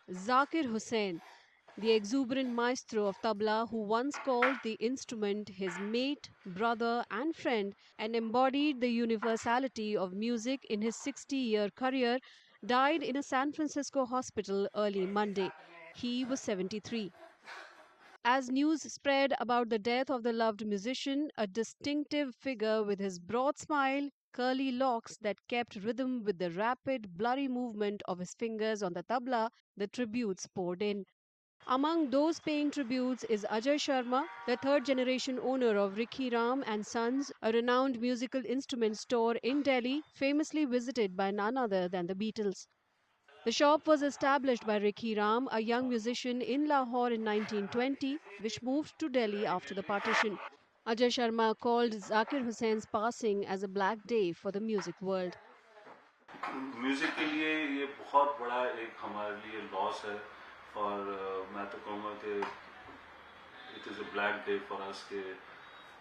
Zakir Hussain, the exuberant maestro of tabla who once called the instrument his mate, brother, and friend and embodied the universality of music in his 60-year career, died in a San Francisco hospital early Monday. He was 73. As news spread about the death of the loved musician, a distinctive figure with his broad smile, curly locks that kept rhythm with the rapid, blurry movement of his fingers on the tabla, the tributes poured in. Among those paying tributes is Ajay Sharma, the third generation owner of Rikhi Ram and Sons, a renowned musical instrument store in Delhi, famously visited by none other than the Beatles. The shop was established by Rikhi Ram, a young musician in Lahore in 1920, which moved to Delhi after the partition. Ajay Sharma called Zakir Hussain's passing as a black day for the music world. Music के लिए ये बहुत बड़ा एक हमारे लिए loss है और मैं तो कहूँगा कि it is a black day for us के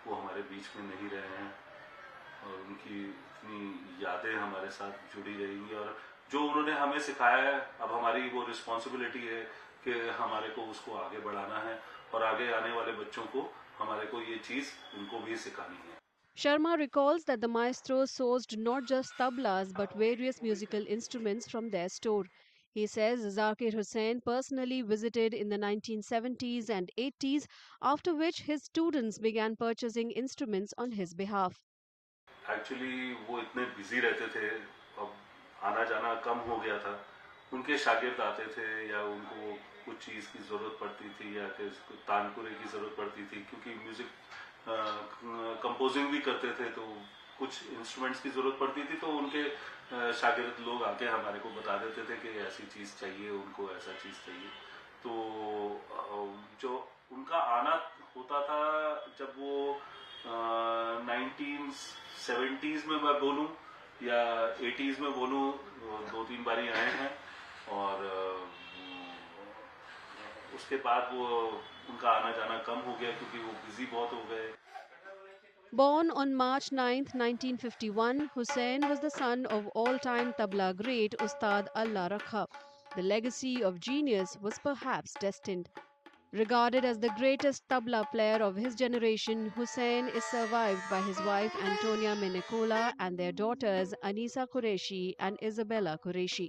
वो हमारे बीच में नहीं रहे हैं और उनकी इतनी यादें हमारे साथ जुड़ी रहेंगी और जो उन्होंने हमें सिखाया है अब हमारी वो रिस्पॉन्सिबिलिटी है कि हमारे को उसको आगे बढ़ाना है और आगे आने वाले बच्चों को हमारे को ये चीज़ उनको भी सिखानी है. Sharma recalls that the maestro sourced not just tablas but various musical instruments from their store. He says Zakir Hussain personally visited in the 1970s and 80s, after which his students began purchasing instruments on his behalf. Actually वो इतने busy रहते थे, अब आना जाना कम हो गया था. उनके शागिर्द आते थे या उनको कुछ चीज़ की ज़रूरत पड़ती थी या तानपुरे की ज़रूरत पड़ती थी क्योंकि म्यूज़िक कंपोजिंग भी करते थे तो कुछ इंस्ट्रूमेंट्स की ज़रूरत पड़ती थी तो उनके शागिर्द लोग आके हमारे को बता देते थे कि ऐसी चीज़ चाहिए, उनको ऐसा चीज़ चाहिए. तो जो उनका आना होता था जब वो 1970s में मैं बोलूं या 80s में बोलूं, दो तीन बारी आए हैं और उसके बाद वो उनका आना जाना कम हो गया क्योंकि वो बिजी बहुत हो गए. Born on March 9, 1951, Hussain was the son of all-time tabla great Ustad Allah Rakha. The legacy of genius was perhaps destined. Regarded as the greatest tabla player of his generation, Hussain is survived by his wife Antonia Menecola and their daughters Anisa Qureshi and Isabella Qureshi.